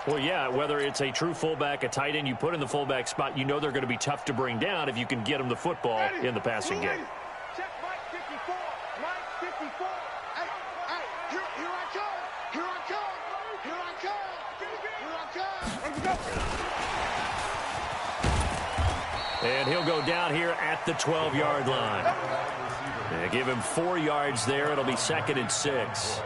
Well, yeah, whether it's a true fullback, a tight end you put in the fullback spot, you know they're going to be tough to bring down if you can get them the football in the passing game. Check Mike 54. Mike 54. Hey, here I come. Here I come. Here I come. Here I come. And he'll go down here at the 12-yard line. Yeah, give him 4 yards there. It'll be 2nd and 6.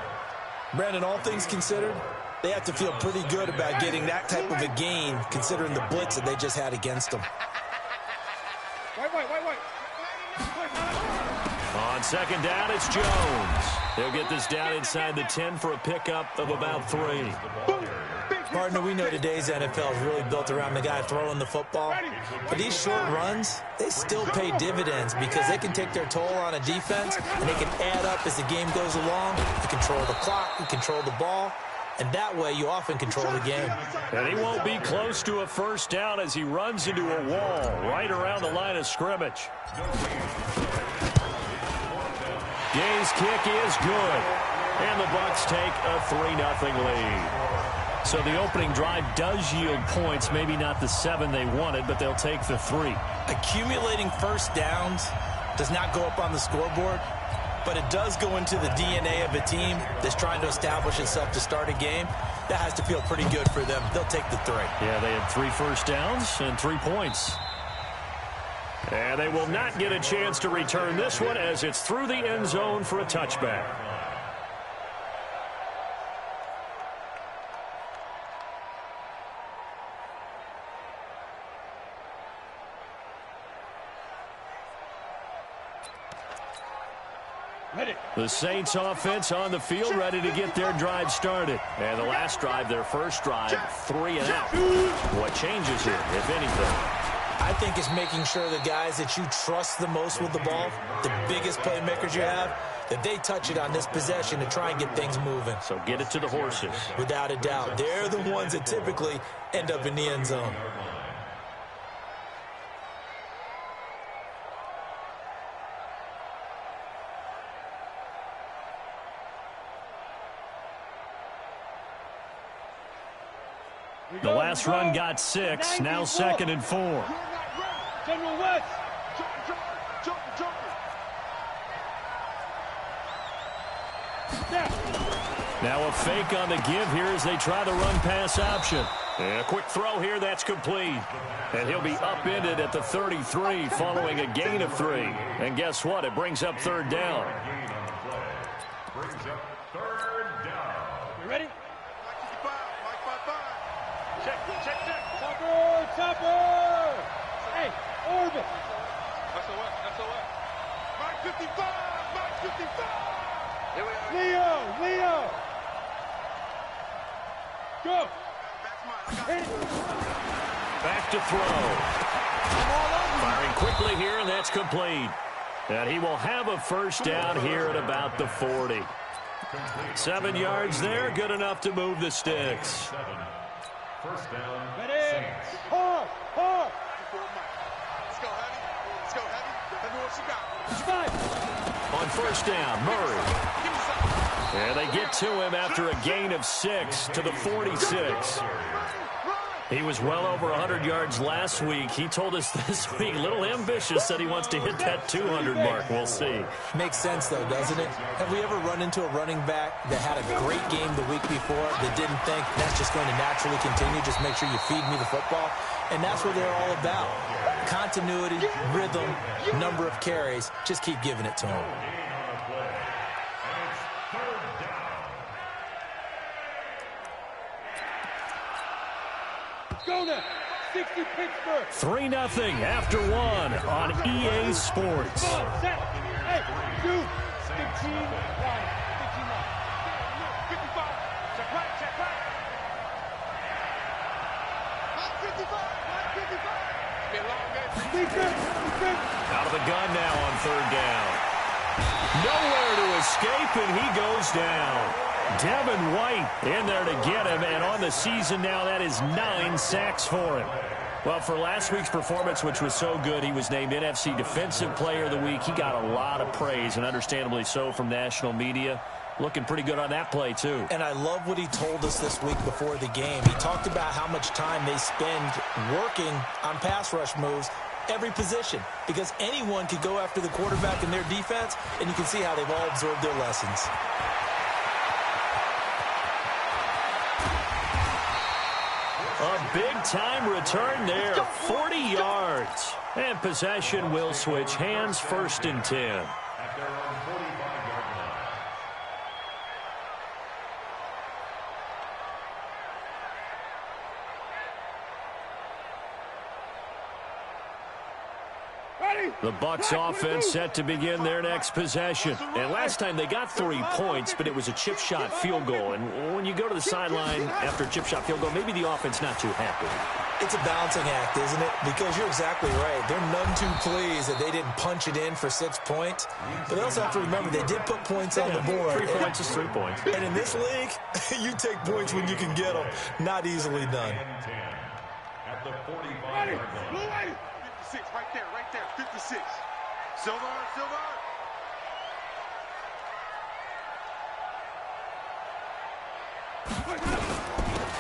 Brandon, all things considered, they have to feel pretty good about getting that type of a gain, considering the blitz that they just had against them. Wait. On 2nd down, it's Jones. He'll get this down inside the 10 for a pickup of about 3. Partner, we know today's NFL is really built around the guy throwing the football. But these short runs, they still pay dividends because they can take their toll on a defense, and they can add up as the game goes along. You control the clock, you control the ball, and that way you often control the game. And he won't be close to a first down as he runs into a wall right around the line of scrimmage. Gay's kick is good. And the Bucs take a 3-0 lead. So the opening drive does yield points, maybe not the 7 they wanted, but they'll take the 3. Accumulating first downs does not go up on the scoreboard, but it does go into the DNA of a team that's trying to establish itself to start a game. That has to feel pretty good for them. They'll take the 3. Yeah, they had 3 first downs and 3 points. And they will not get a chance to return this one as it's through the end zone for a touchback. The Saints offense on the field, ready to get their drive started. And the last drive, their first drive, 3 and out. What changes here, if anything? I think it's making sure the guys that you trust the most with the ball, the biggest playmakers you have, that they touch it on this possession to try and get things moving. So get it to the horses. Without a doubt. They're the ones that typically end up in the end zone. The last run got 6, now 2nd and 4. General West. Now a fake on the give here as they try the run pass option. And a quick throw here, that's complete. And he'll be upended at the 33 following a gain of 3. And guess what? It brings up 3rd down. You ready? Chopper! Hey, Orbit! SOS. Mike 55! Leo! Go! Back to throw. Firing quickly here, and that's complete. And he will have a first down here at about the 40. 7 yards there, good enough to move the sticks. First down. Ready? Hard! Let's go, Heavy. Let me what you got. On first down, Murray. And they get to him after a gain of 6 to the 46. He was well over 100 yards last week. He told us this week, a little ambitious, said he wants to hit that 200 mark. We'll see. Makes sense, though, doesn't it? Have we ever run into a running back that had a great game the week before that didn't think that's just going to naturally continue? Just make sure you feed me the football. And that's what they're all about. Continuity, rhythm, number of carries. Just keep giving it to him. Go now! 60 Pittsburgh! 3-0 after 1 on EA Sports. Set! Hey, dude! 15 line. 55! Check right! Mike 55! Be a long game. Defense! Out of the gun now on 3rd down. Nowhere to escape, and he goes down. Devin White in there to get him, and on the season now, that is 9 sacks for him. Well, for last week's performance, which was so good, he was named NFC Defensive Player of the Week. He got a lot of praise, and understandably so, from national media. Looking pretty good on that play, too. And I love what he told us this week before the game. He talked about how much time they spend working on pass rush moves, every position, because anyone could go after the quarterback in their defense, and you can see how they've all absorbed their lessons. A big-time return there, 40 yards. And possession will switch hands, 1st and 10. The Bucs offense set to begin their next possession. And last time they got 3 points, but it was a chip shot field goal. And when you go to the sideline after a chip shot field goal, maybe the offense not too happy. It's a balancing act, isn't it? Because you're exactly right. They're none too pleased that they didn't punch it in for 6 points. But they also have to remember they did put points on the board. 3 points is 3 points. And in this league, you take points when you can get them. Not easily done. At the 45-yard line. 56, right there, 56. Silver.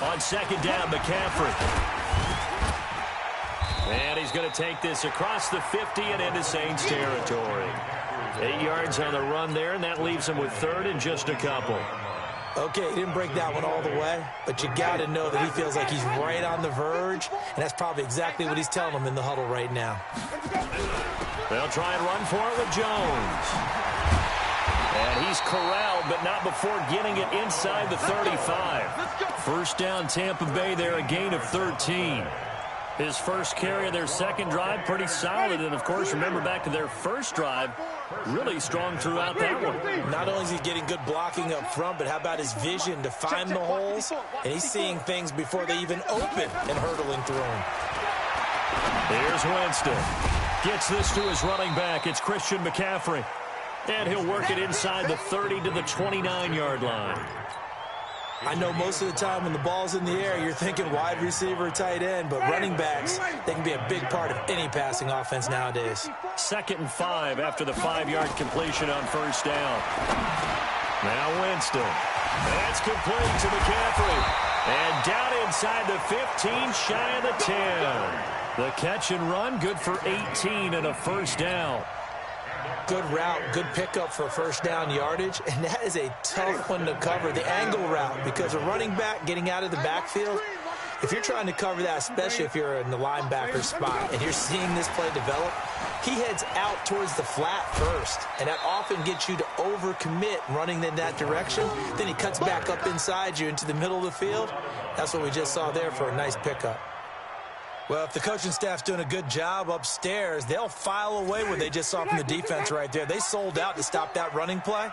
On 2nd down, McCaffrey. And he's going to take this across the 50 and into Saints territory. 8 yards on the run there, and that leaves him with 3rd and just a couple. Okay, he didn't break that one all the way, but you got to know that he feels like he's right on the verge, and that's probably exactly what he's telling them in the huddle right now. They'll try and run for it with Jones. And he's corralled, but not before getting it inside the 35. 1st down, Tampa Bay there, a gain of 13. His first carry of their second drive, pretty solid. And, of course, remember back to their first drive, really strong throughout that one. Not only is he getting good blocking up front, but how about his vision to find the holes? And he's seeing things before they even open and hurdling through them. Here's Winston. Gets this to his running back. It's Christian McCaffrey. And he'll work it inside the 30 to the 29-yard line. I know most of the time when the ball's in the air, you're thinking wide receiver, tight end, but running backs, they can be a big part of any passing offense nowadays. 2nd and 5 after the 5-yard completion on 1st down. Now Winston. That's complete to McCaffrey. And down inside the 15, shy of the 10. The catch and run, good for 18 and a 1st down. Good route, good pickup for 1st down yardage, and that is a tough one to cover, the angle route, because a running back getting out of the backfield, if you're trying to cover that, especially if you're in the linebacker spot and you're seeing this play develop, he heads out towards the flat first, and that often gets you to overcommit running in that direction. Then he cuts back up inside you into the middle of the field. That's what we just saw there for a nice pickup. Well, if the coaching staff's doing a good job upstairs, they'll file away what they just saw from the defense right there. They sold out to stop that running play.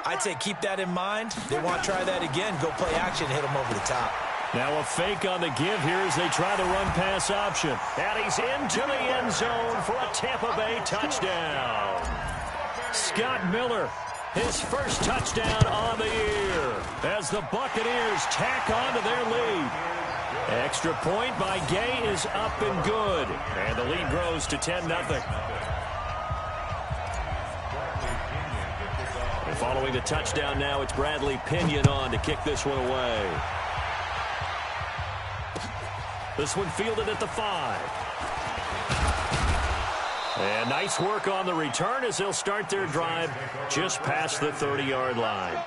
I'd say keep that in mind. They want to try that again, go play action, hit them over the top. Now a fake on the give here as they try the run-pass option. And he's into the end zone for a Tampa Bay touchdown. Scott Miller, his first touchdown on the year as the Buccaneers tack on to their lead. Extra point by Gay is up and good. And the lead grows to 10-0. And following the touchdown now, it's Bradley Pinion on to kick this one away. This one fielded at the 5. And nice work on the return as they'll start their drive just past the 30-yard line.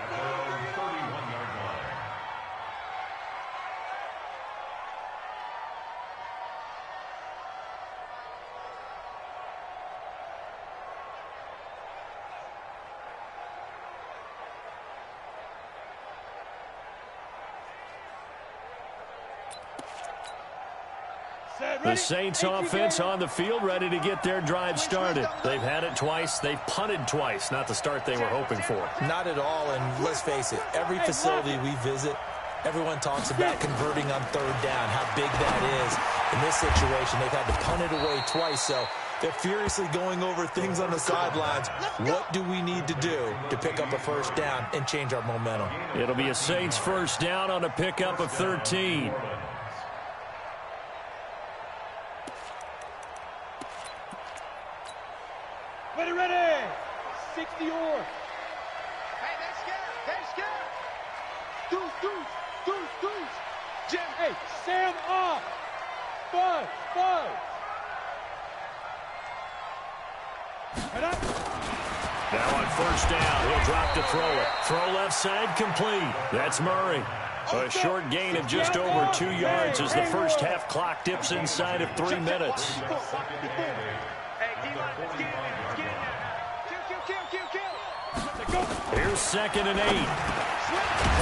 The Saints offense on the field, ready to get their drive started. They've had it twice. They've punted twice. Not the start they were hoping for. Not at all, and let's face it, every facility we visit, everyone talks about converting on 3rd down, how big that is. In this situation, they've had to punt it away twice, so they're furiously going over things on the sidelines. What do we need to do to pick up a 1st down and change our momentum? It'll be a Saints 1st down on a pickup of 13. Ready. 60 or. Hey, Jim. Hey, Sam off. Buzz. Head up. Now on first down, he'll drop to throw it. Throw left side complete. That's Murray. A short gain of just over 2 yards as the first half clock dips inside of 3 minutes. Here's 2nd and 8.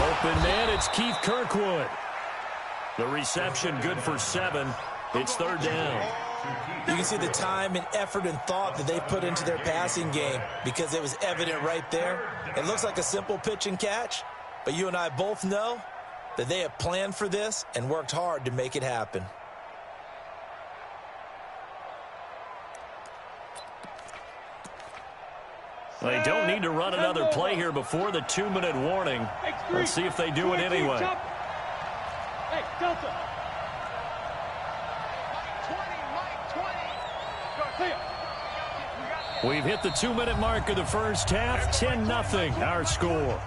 Open man, it's Keith Kirkwood. The reception good for 7. It's 3rd down. You can see the time and effort and thought that they put into their passing game because it was evident right there. It looks like a simple pitch and catch, but you and I both know that they have planned for this and worked hard to make it happen. They don't need to run another play here before the 2-minute warning. Let's see if they do it anyway. Hey, Delta. We've hit the 2-minute mark of the first half. 10-0 our score.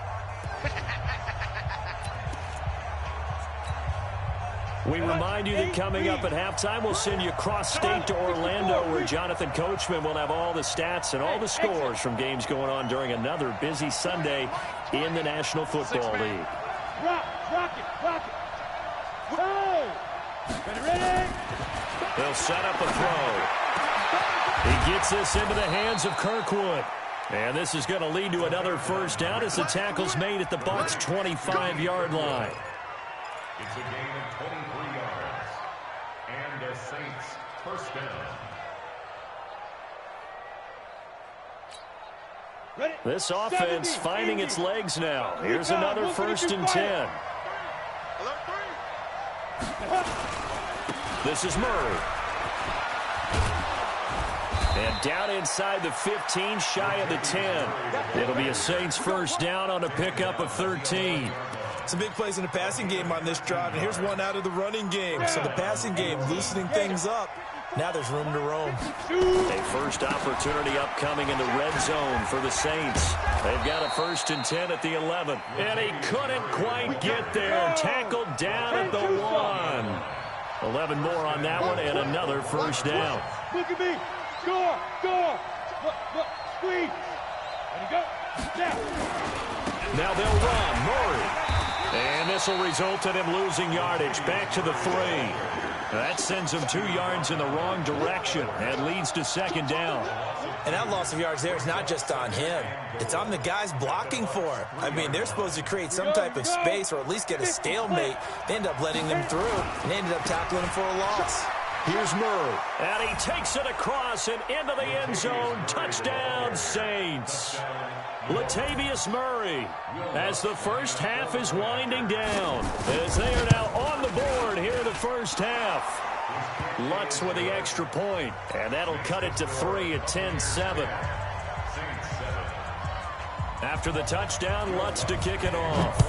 We remind you that coming up at halftime, we'll send you cross-state to Orlando, where Jonathan Coachman will have all the stats and all the scores from games going on during another busy Sunday in the National Football League. Rock it. Hey! Ready? They'll set up a throw. He gets this into the hands of Kirkwood. And this is going to lead to another first down as the tackle's made at the Bucs' 25-yard line. It's a gain of 23 yards. And the Saints first down. This offense finding its legs now. Here's another 1st and 10. This is Murray. And down inside the 15, shy of the 10. It'll be a Saints first down on a pickup of 13. Some big plays in the passing game on this drive, and here's one out of the running game. So the passing game loosening things up. Now there's room to roam. A first opportunity upcoming in the red zone for the Saints. They've got a 1st and 10 at the 11. And he couldn't quite get there. Tackled down at the 1. 11 more on that one and another first down. Look at me. Score. Look. Squeeze. There you go. Now they'll run. Murray. And this will result in him losing yardage. Back to the 3. That sends him 2 yards in the wrong direction and leads to 2nd down. And that loss of yards there is not just on him. It's on the guys blocking for it. I mean, they're supposed to create some type of space or at least get a stalemate. They end up letting them through, and they ended up tackling him for a loss. Here's Murray. And he takes it across and into the end zone. Touchdown, Saints. Latavius Murray as the first half is winding down. As they are now on the board here in the first half. Lutz with the extra point, and that'll cut it to 3 at 10-7. After the touchdown, Lutz to kick it off.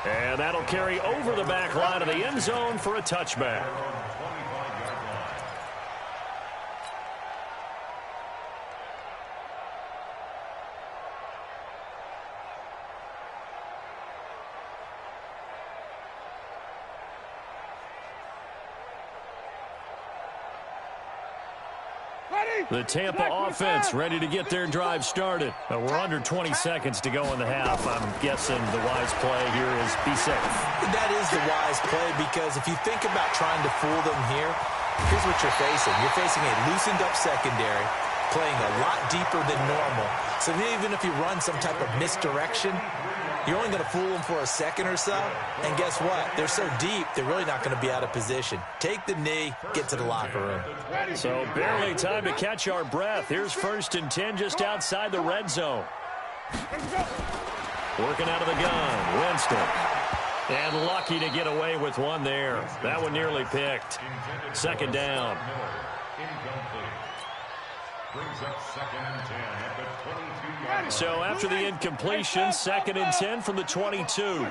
And that'll carry over the back line of the end zone for a touchback. The Tampa offense ready to get their drive started. We're under 20 seconds to go in the half. I'm guessing the wise play here is be safe. That is the wise play because if you think about trying to fool them here, here's what you're facing. You're facing a loosened up secondary, playing a lot deeper than normal. So even if you run some type of misdirection, you're only going to fool them for a second or so. And guess what? They're so deep, they're really not going to be out of position. Take the knee, get to the locker room. So barely time to catch our breath. Here's 1st and 10 just outside the red zone. Working out of the gun, Winston. And lucky to get away with one there. That one nearly picked. 2nd down. Brings up 2nd and 10 at the 22-yard. So after the incompletion, 2nd and 10 from the 22.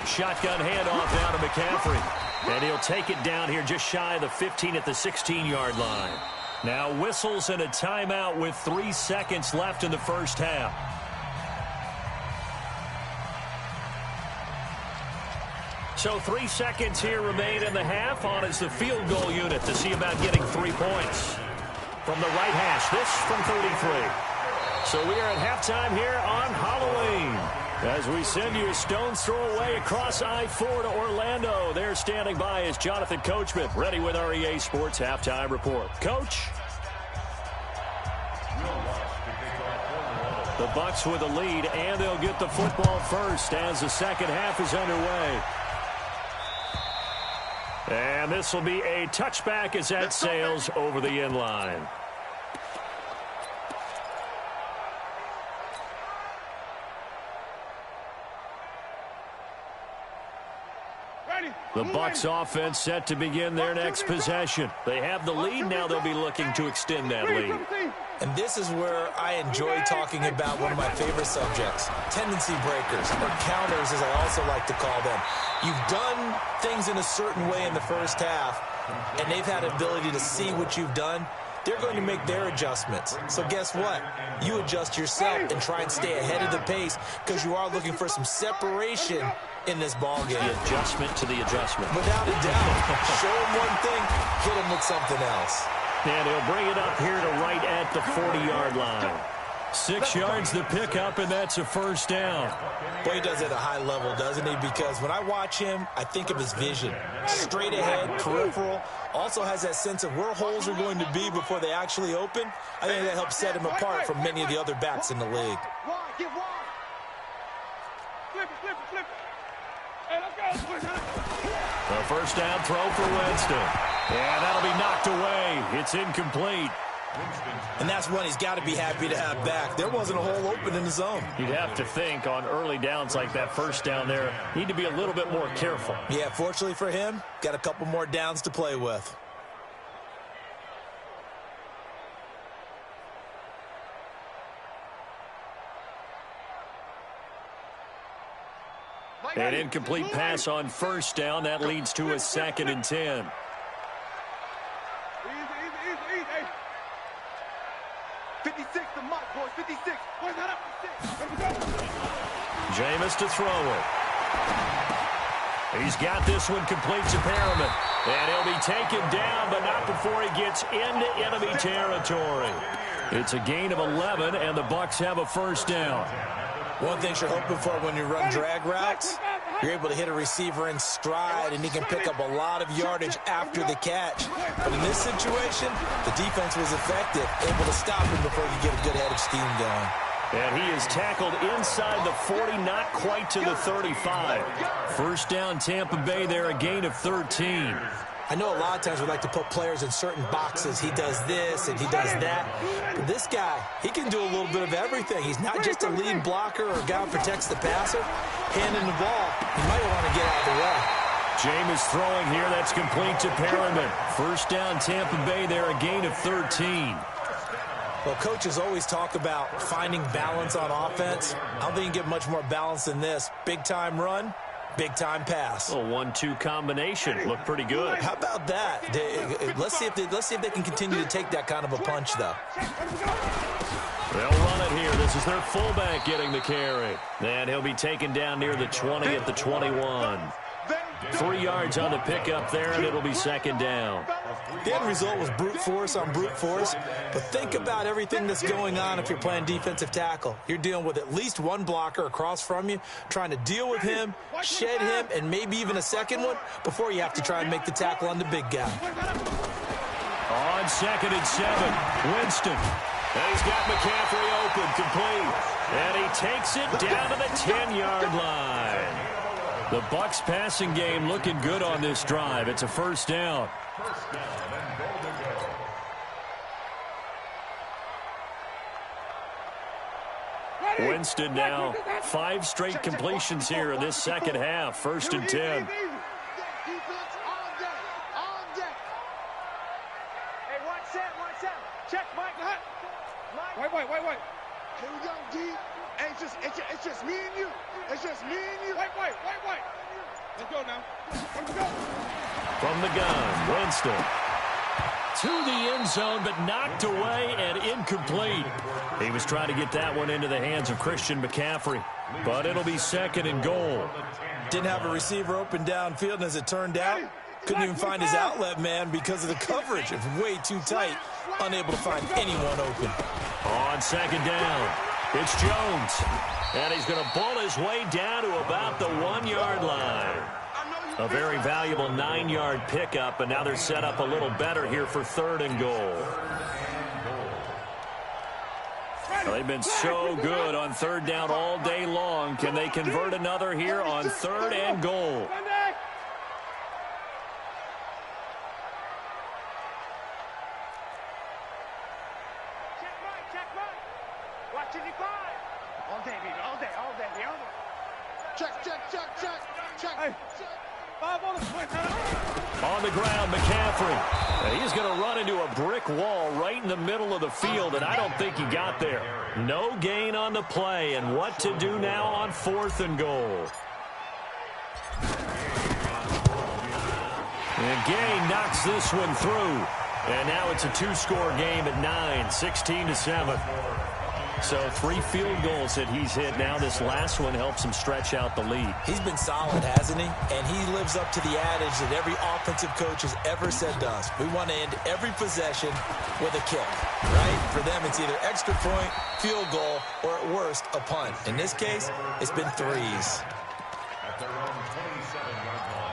Shotgun handoff down to McCaffrey. And he'll take it down here just shy of the 15 at the 16-yard line. Now whistles and a timeout with 3 seconds left in the first half. So 3 seconds here remain in the half. On is the field goal unit to see about getting 3 points. From the right hash, this from 33. So we are at halftime here on Halloween. As we send you a stone's throw away across I-4 to Orlando. There standing by is Jonathan Coachman, ready with our EA Sports Halftime Report. Coach? The Bucs with the lead, and they'll get the football first as the second half is underway. And this will be a touchback as that sails over the end line. The Bucs offense set to begin their next possession. They have the lead. Now they'll be looking to extend that lead. And this is where I enjoy talking about one of my favorite subjects, tendency breakers, or counters as I also like to call them. You've done things in a certain way in the first half, and they've had ability to see what you've done. They're going to make their adjustments. So guess what? You adjust yourself and try and stay ahead of the pace because you are looking for some separation in this ball game. The adjustment to the adjustment. Without a doubt. Show them one thing, hit them with something else. And he'll bring it up here to right at the 40-yard line. 6 yards the pickup, and that's a first down. Boy, he does it at a high level, doesn't he? Because when I watch him, I think of his vision. Straight ahead, peripheral. Also has that sense of where holes are going to be before they actually open. I think that helps set him apart from many of the other backs in the league. Flip it. Hey, let's go. A first down throw for Winston. And that'll be knocked away. It's incomplete. And that's one he's got to be happy to have back. There wasn't a hole open in the zone. You'd have to think on early downs like that first down there, need to be a little bit more careful. Yeah, fortunately for him, got a couple more downs to play with. An incomplete pass on first down. That leads to a 2nd and 10. Easy. 56 to Mike, boys. 56. Boys, not up to 6. Jameis to throw it. He's got this one complete to Perriman. And he'll be taken down, but not before he gets into enemy territory. It's a gain of 11, and the Bucs have a first down. One thing you're hoping for when you run drag routes, you're able to hit a receiver in stride, and he can pick up a lot of yardage after the catch. But in this situation, the defense was effective, able to stop him before he could get a good head of steam going. And he is tackled inside the 40, not quite to the 35. First down, Tampa Bay there, a gain of 13. I know a lot of times we like to put players in certain boxes. He does this and he does that. But this guy, he can do a little bit of everything. He's not just a lead blocker or a guy who protects the passer. Handing the ball, he might want to get out of the way. Jameis throwing here. That's complete to Perriman. First down, Tampa Bay there, a gain of 13. Well, coaches always talk about finding balance on offense. I don't think you can get much more balance than this. Big-time run. Big-time pass. A 1-2 combination. Looked pretty good. How about that? Let's see if they can continue to take that kind of a punch, though. They'll run it here. This is their fullback getting the carry. And he'll be taken down near the 20 at the 21. 3 yards on the pickup there, and it'll be second down. The end result was brute force on brute force. But think about everything that's going on if you're playing defensive tackle. You're dealing with at least one blocker across from you, trying to deal with him, shed him, and maybe even a second one before you have to try and make the tackle on the big guy. On 2nd and 7, Winston. And he's got McCaffrey open, complete. And he takes it down to the 10-yard line. The Bucs passing game looking good on this drive. It's a first down. Winston now 5 straight completions here in this second half. 1st and 10. Defense on deck. Hey, 1-7. Check, Mike. Wait. Here we go, D. Hey, it's just me and you. It's just me and you. Wait. Let's go now. Let's go. From the gun, Winston. to the end zone, but knocked away and incomplete. He was trying to get that one into the hands of Christian McCaffrey, but it'll be 2nd and goal. Didn't have a receiver open downfield, and as it turned out, couldn't even find his outlet man because of the coverage. It was way too tight, unable to find anyone open. On 2nd down, it's Jones, and he's going to bull his way down to about the 1-yard line. A very valuable 9-yard pickup, and now they're set up a little better here for 3rd and goal. Well, they've been so good on 3rd down all day long. Can they convert another here on 3rd and goal? On the ground, McCaffrey. He's going to run into a brick wall right in the middle of the field, and I don't think he got there. No gain on the play, and what to do now on 4th and goal. And Gay knocks this one through. And now it's a 2-score game at 9, 16-7. So 3 field goals that he's hit. Now this last one helps him stretch out the lead. He's been solid, hasn't he? And he lives up to the adage that every offensive coach has ever said to us. We want to end every possession with a kick, right? For them, it's either extra point, field goal, or at worst, a punt. In this case, it's been 3s. At their own 27-yard line.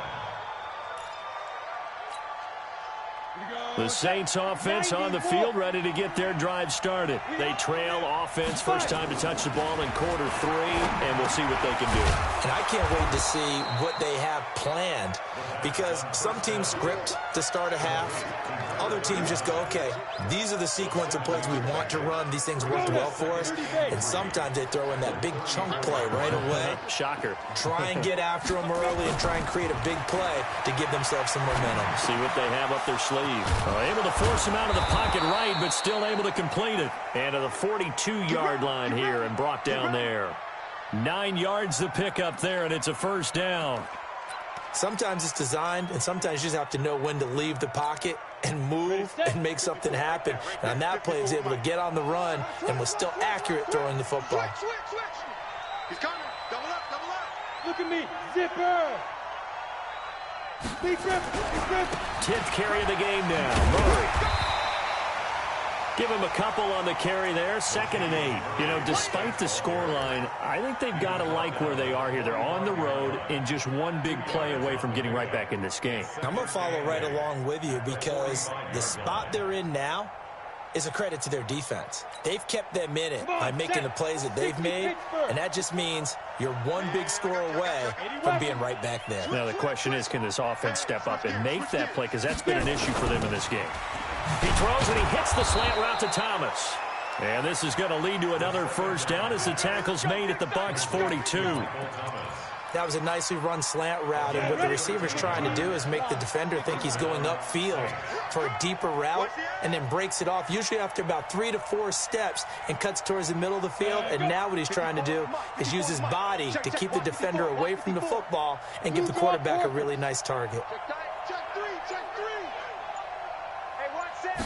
The Saints offense on the field, ready to get their drive started. They trail offense, first time to touch the ball in quarter 3, and we'll see what they can do. And I can't wait to see what they have planned, because some teams script to start a half. Other teams just go, okay, these are the sequence of plays we want to run. These things worked well for us. And sometimes they throw in that big chunk play right away. Shocker. Try and get after them early and try and create a big play to give themselves some momentum. See what they have up their sleeve. Able to force him out of the pocket right, but still able to complete it. And to the 42-yard line here and brought down there. 9 yards to pick up there, and it's a 1st down. Sometimes it's designed, and sometimes you just have to know when to leave the pocket and move and make something happen. And on that play, he was able to get on the run and was still accurate throwing the football. Switch. He's coming. Double up. Look at me. Zipper. Big grip. 10th carry of the game now. Murray. Give him a couple on the carry there. 2nd and 8. You know, despite the scoreline, I think they've got to like where they are here. They're on the road and just one big play away from getting right back in this game. I'm going to follow right along with you because the spot they're in now is a credit to their defense. They've kept them in it by making the plays that they've made, and that just means you're one big score away from being right back there. Now the question is, can this offense step up and make that play? Because that's been an issue for them in this game. He throws and he hits the slant route to Thomas. And this is going to lead to another 1st down as the tackle's made at the Bucs 42. That was a nicely run slant route, and what the receiver's trying to do is make the defender think he's going upfield for a deeper route and then breaks it off, usually after about 3 to 4 steps, and cuts towards the middle of the field. And now what he's trying to do is use his body to keep the defender away from the football and give the quarterback a really nice target. Check 3. Hey, watch that.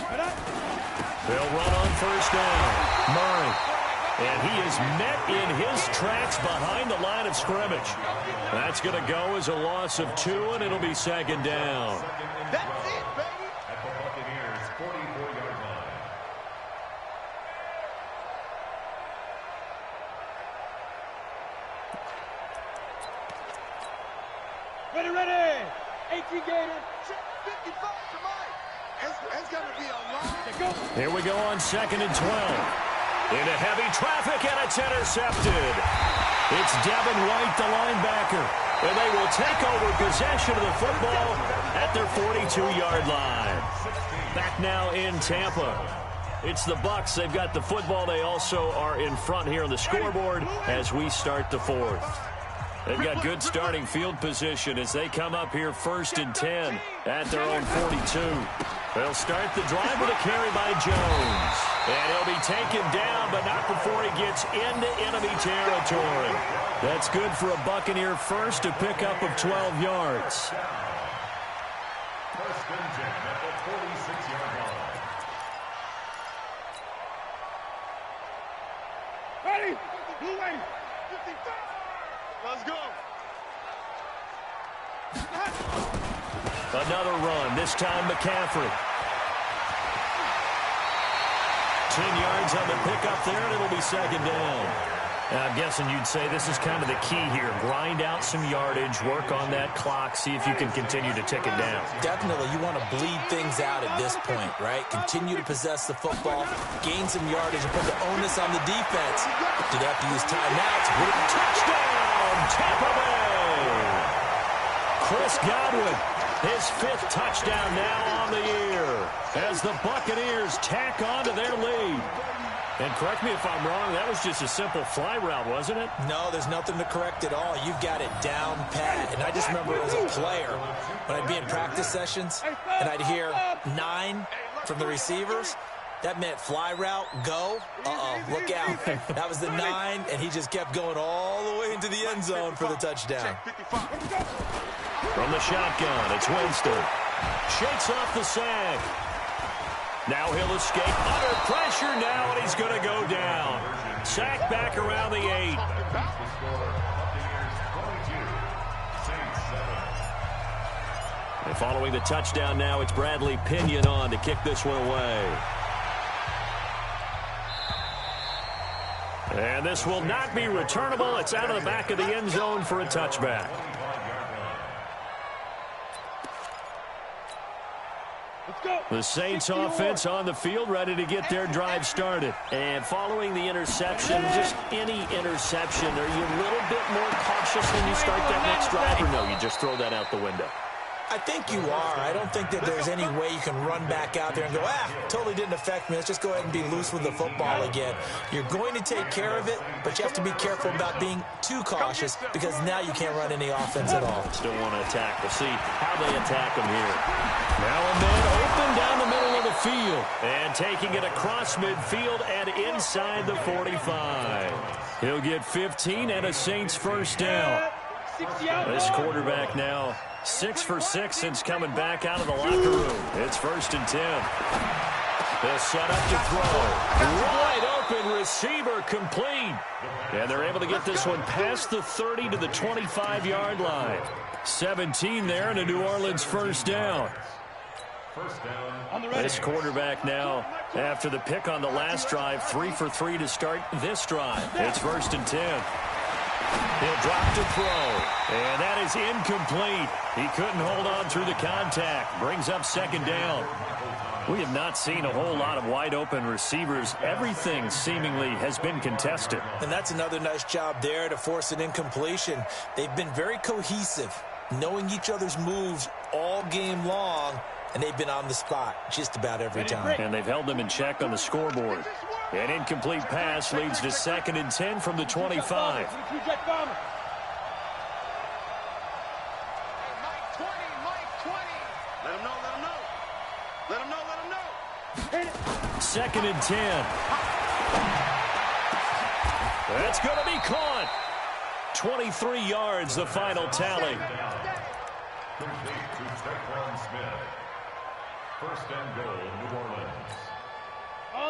They'll run on 1st down. Murray. And he is met in his tracks behind the line of scrimmage. That's going to go as a loss of 2, and it'll be 2nd down. That's it, baby. At the Buccaneers' 44-yard line. Ready. 18 Gator. 55 to Mike. It's going to be a long. Here we go on 2nd and 12. Into heavy traffic, and it's intercepted. It's Devin White, the linebacker. And they will take over possession of the football at their 42-yard line. Back now in Tampa. It's the Bucs. They've got the football. They also are in front here on the scoreboard as we start the 4th. They've got good starting field position as they come up here 1st and 10 at their own 42. They'll start the drive with a carry by Jones. And he'll be taken down, but not before he gets into enemy territory. That's good for a Buccaneer first, a pickup of 12 yards. 1st and 10 at the 46-yard line. Ready? Blue wave. 55. Let's go. Another run, this time McCaffrey. 10 yards on the pickup there, and it'll be second down. I'm guessing you'd say this is kind of the key here. Grind out some yardage, work on that clock, see if you can continue to tick it down. Definitely, you want to bleed things out at this point, right? Continue to possess the football, gain some yardage, and put the onus on the defense. Do they have to use timeouts? Touchdown, Tampa Bay! Chris Godwin, his 5th touchdown now on the year as the Buccaneers tack on to their lead. And correct me if I'm wrong, that was just a simple fly route, wasn't it? No, there's nothing to correct at all. You've got it down pat. And I just remember as a player, when I'd be in practice sessions, and I'd hear 9 from the receivers, that meant fly route, go. Look out. That was the 9, and he just kept going all the way into the end zone for the touchdown. From the shotgun, it's Winston. Shakes off the sack. Now he'll escape under pressure now, and he's going to go down. Sack back around the 8. And following the touchdown now, it's Bradley Pinion on to kick this one away. And this will not be returnable. It's out of the back of the end zone for a touchback. The Saints offense on the field, ready to get their drive started. And following the interception, just any interception, are you a little bit more cautious when you start that next drive, or no, you just throw that out the window? I think you are. I don't think that there's any way you can run back out there and go, totally didn't affect me. Let's just go ahead and be loose with the football again. You're going to take care of it, but you have to be careful about being too cautious because now you can't run any offense at all. Still want to attack. We'll see how they attack them here. Now a man open down the middle of the field and taking it across midfield and inside the 45. He'll get 15 and a Saints first down. This quarterback now 6 for 6 since coming back out of the locker room. It's 1st and 10. They'll set up to throw. Wide open receiver complete. And they're able to get this one past the 30 to the 25-yard line. 17 there and a New Orleans first down. This quarterback now, after the pick on the last drive, 3 for 3 to start this drive. It's 1st and 10. He'll drop to throw, and that is incomplete. He couldn't hold on through the contact. Brings up 2nd down. We have not seen a whole lot of wide-open receivers. Everything seemingly has been contested. And that's another nice job there to force an incompletion. They've been very cohesive, knowing each other's moves all game long, and they've been on the spot just about every time. And they've held them in check on the scoreboard. An incomplete pass leads to 2nd and 10 from the 25. Let him know. 2nd and 10. That's going to be caught. 23 yards, the final tally.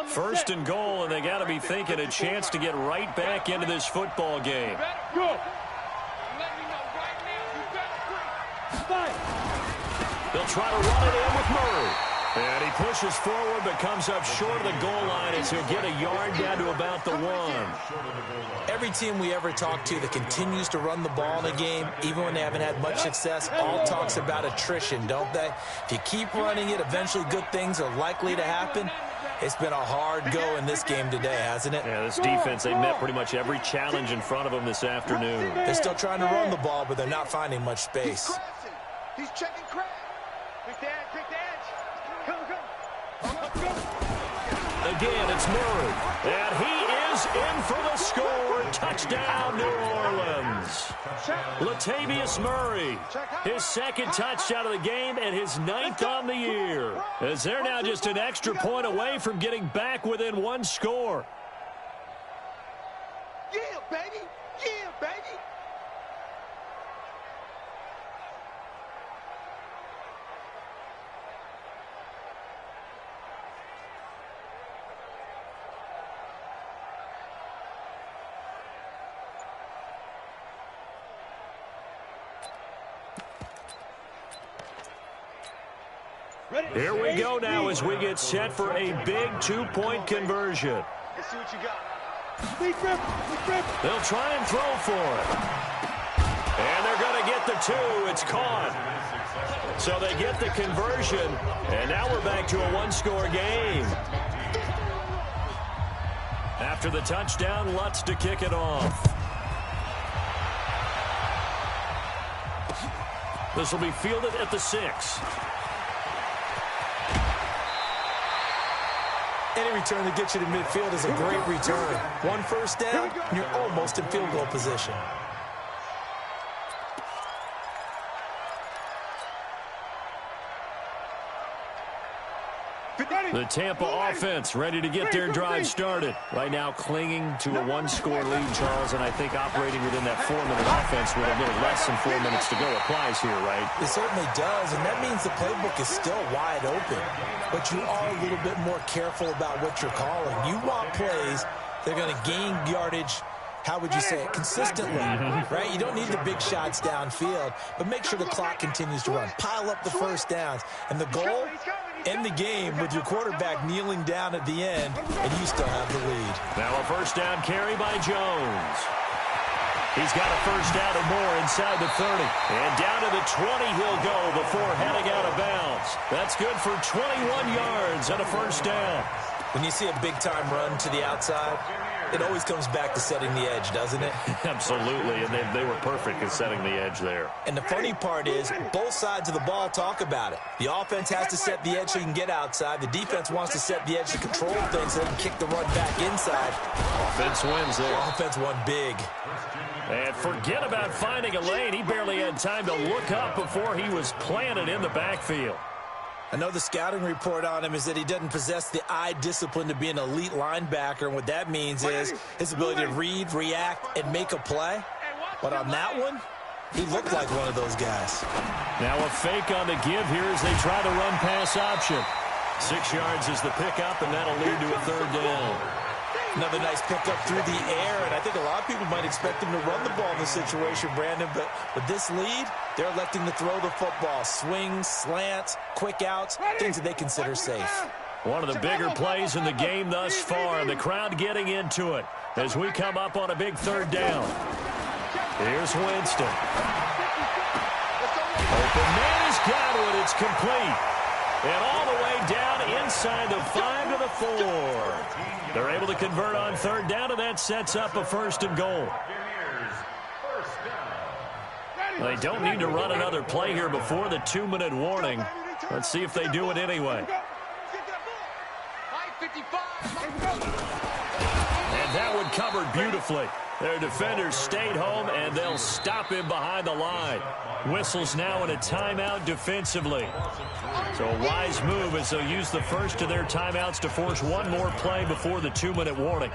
First and goal, and they got to be thinking a chance to get right back into this football game. They'll try to run it in with Murray. And he pushes forward but comes up short of the goal line as he'll get a yard down to about the 1. Every team we ever talk to that continues to run the ball in a game, even when they haven't had much success, all talks about attrition, don't they? If you keep running it, eventually good things are likely to happen. It's been a hard go in this game today, hasn't it? Yeah, this defense, they met pretty much every challenge in front of them this afternoon. They're still trying to run the ball, but they're not finding much space. He's checking crack. Quick the edge, quick the edge. Come. Again, it's Murray. And he is in for the score. Touchdown, New Orleans. Latavius Murray, his 2nd touchdown of the game and his 9th on the year. As they're now just an extra point away from getting back within 1 score. Yeah, baby. Yeah, baby. Here we go now as we get set for a big two-point conversion. Let's see what you got. They'll try and throw for it. And they're going to get the two. It's caught. So they get the conversion, and now we're back to a one-score game. After the touchdown, Lutz to kick it off. This will be fielded at the 6. Any return that gets you to midfield is a great return. One first down, and you're almost in field goal position. The Tampa offense ready to get their drive started. Right now clinging to a one-score lead, Charles, and I think operating within that 4-minute offense with a little less than 4 minutes to go applies here, right? It certainly does, and that means the playbook is still wide open. But you are a little bit more careful about what you're calling. You want plays that are going to gain yardage, how would you say it, consistently, right? You don't need the big shots downfield, but make sure the clock continues to run. Pile up the first downs. And the goal, end the game with your quarterback kneeling down at the end, and you still have the lead. Now a first down carry by Jones. He's got a first down or more inside the 30. And down to the 20 he'll go before heading out of bounds. That's good for 21 yards and a first down. When you see a big-time run to the outside, it always comes back to setting the edge, doesn't it? Absolutely, and they were perfect at setting the edge there. And the funny part is, both sides of the ball talk about it. The offense has to set the edge so you can get outside. The defense wants to set the edge to control things so they can kick the run back inside. Offense wins there. Offense won big. And forget about finding a lane. He barely had time to look up before he was planted in the backfield. I know the scouting report on him is that he doesn't possess the eye discipline to be an elite linebacker, and what that means is his ability to read, react, and make a play. But on that one, he looked like one of those guys. Now a fake on the give here as they try the run-pass option. 6 yards is the pickup, and that'll lead to a third down. Another nice pickup through the air, and I think a lot of people might expect him to run the ball in this situation, Brandon, but with this lead, they're electing to throw the football. Swings, slants, quick outs, things that they consider safe. One of the bigger plays in the game thus far, and the crowd getting into it as we come up on a big third down. Here's Winston. Open man has got it. It's complete. And all the way down inside the 5 to the 4. They're able to convert on third down, and that sets up a first and goal. They don't need to run another play here before the 2-minute warning. Let's see if they do it anyway. And that one covered beautifully. Their defenders stayed home, and they'll stop him behind the line. Whistles now in a timeout defensively. So a wise move as they'll use the first of their timeouts to force one more play before the 2-minute warning.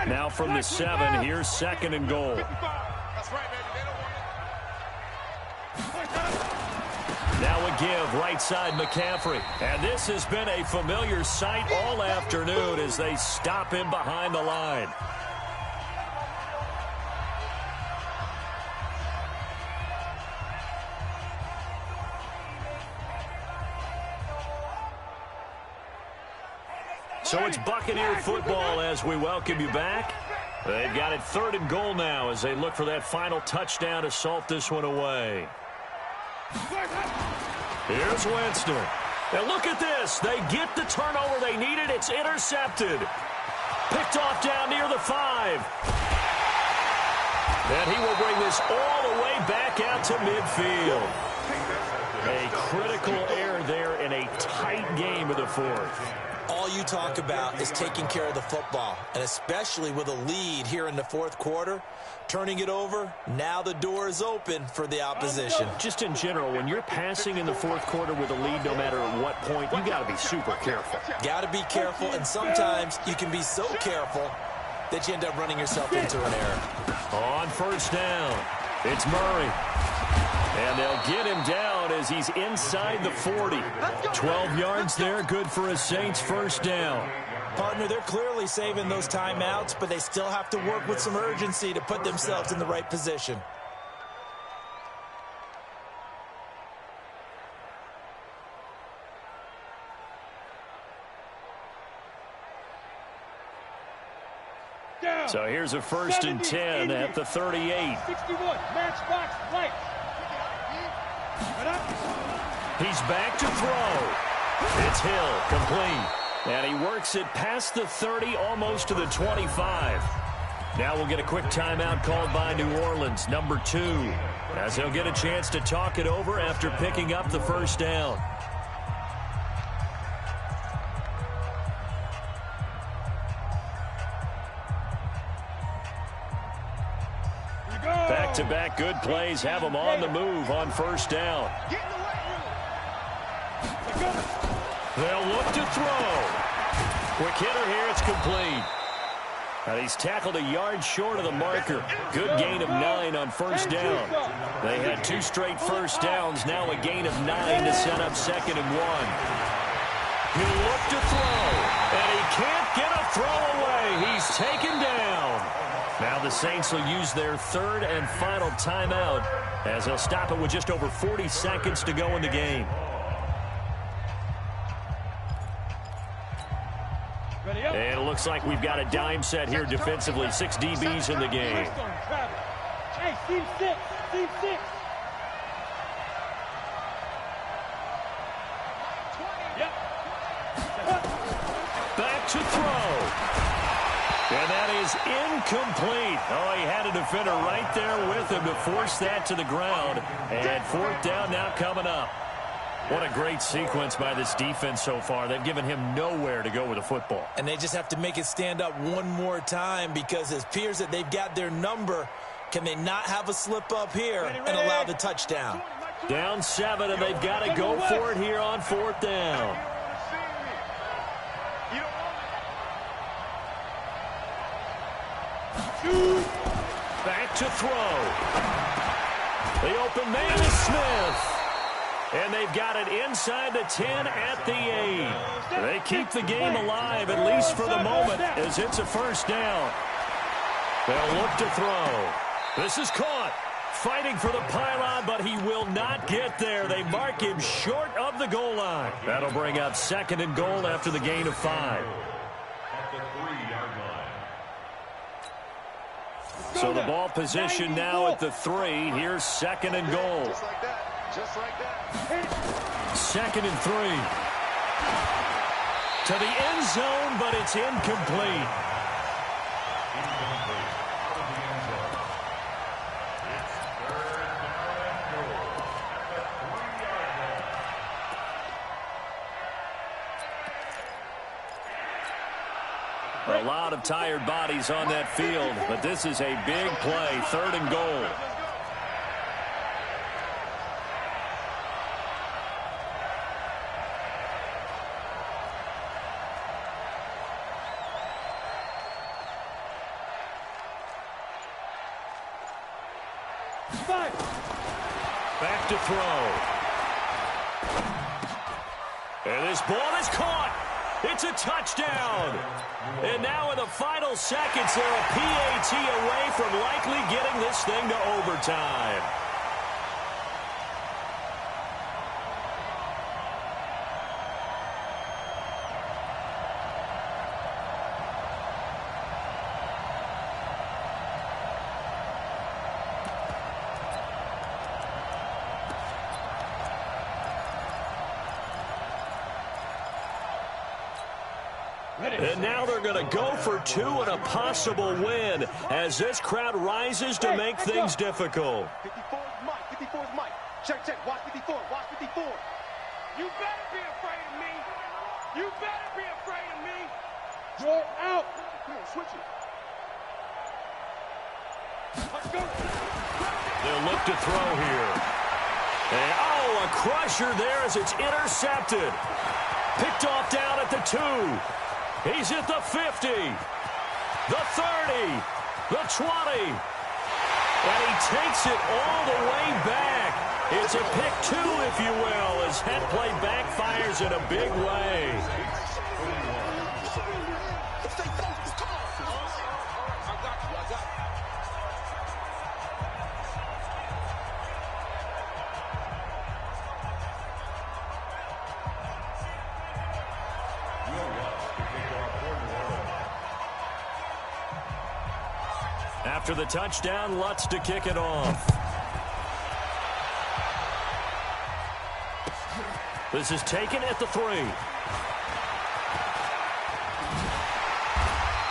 Now from the 7, here's second and goal. Now a give, right side McCaffrey. And this has been a familiar sight all afternoon as they stop him behind the line. So it's Buccaneer football as we welcome you back. They've got it third and goal now as they look for that final touchdown to salt this one away. Here's Winston. Now look at this. They get the turnover they needed. It's intercepted. Picked off down near the 5. And he will bring this all the way back out to midfield. A critical error there in a tight game of the 4th. All you talk about is taking care of the football, and especially with a lead here in the 4th quarter, turning it over, now the door is open for the opposition. Just in general, when you're passing in the 4th quarter with a lead, no matter at what point, you got to be super careful. Got to be careful, and sometimes you can be so careful that you end up running yourself into an error. On first down, it's Murray. And they'll get him down as he's inside the 40. 12 yards there, good for a Saints first down. Partner, they're clearly saving those timeouts, but they still have to work with some urgency to put themselves in the right position. So here's a 1st and 10 at the 38. 61, matchbox right. He's back to throw. It's Hill, complete. And he works it past the 30, almost to the 25. Now we'll get a quick timeout called by New Orleans, number 2, as he'll get a chance to talk it over after picking up the first down. Back-to-back good plays have him on the move on first down. They'll look to throw. Quick hitter here, it's complete. Now he's tackled a yard short of the marker. Good gain of 9 on first down. They had 2 straight first downs, now a gain of 9 to set up 2nd and 1. He'll look to throw, and he can't get a throw away. He's taken down. Now the Saints will use their 3rd and final timeout as they'll stop it with just over 40 seconds to go in the game. And it looks like we've got a dime set here defensively. 6 DBs in the game. Hey, team 6. Back to throw. And that is incomplete. Oh, he had a defender right there with him to force that to the ground. And 4th down now coming up. What a great sequence by this defense so far. They've given him nowhere to go with the football. And they just have to make it stand up one more time because it appears that they've got their number. Can they not have a slip up here and allow the touchdown? Down 7, and they've got to go for it here on 4th down. Back to throw. The open man is Smith. And they've got it inside the 10 at the 8. They keep the game alive, at least for the moment, as it's a first down. They'll look to throw. This is caught. Fighting for the pylon, but he will not get there. They mark him short of the goal line. That'll bring up 2nd and goal after the gain of 5. At the 3-yard line. So the ball position now at the 3. Here's 2nd and goal. Just like that. Just like that. 2nd and 3. To the end zone, but it's incomplete. A lot of tired bodies on that field, but this is a big play, 3rd and goal. Back to throw. And this ball is caught. It's a touchdown. And now in the final seconds, they're a PAT away from likely getting this thing to overtime. And now they're going to go for 2 and a possible win as this crowd rises to make things difficult. 54 is Mike. 54 is Mike. Check. Watch 54. Watch 54. You better be afraid of me. You better be afraid of me. You're out. Come on, switch it. Let's go. They'll look to throw here. And, oh, a crusher there as it's intercepted. Picked off down at the 2. He's at the 50, the 30, the 20, and he takes it all the way back. It's a pick 2, if you will, as that play backfires in a big way. Stay focused. Come on. I got you. After the touchdown, Lutz to kick it off. This is taken at the 3.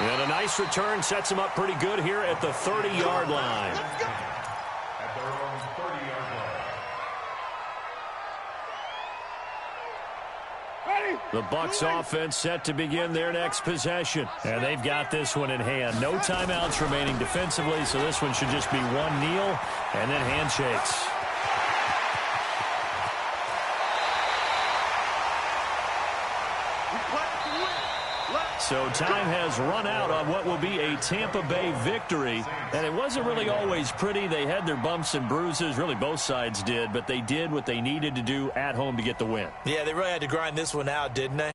And a nice return sets him up pretty good here at the 30-yard line. At their own 30-yard line. The Bucs offense set to begin their next possession. And they've got this one in hand. No timeouts remaining defensively, so this one should just be one kneel and then handshakes. So time has run out on what will be a Tampa Bay victory. And it wasn't really always pretty. They had their bumps and bruises. Really, both sides did. But they did what they needed to do at home to get the win. Yeah, they really had to grind this one out, didn't they?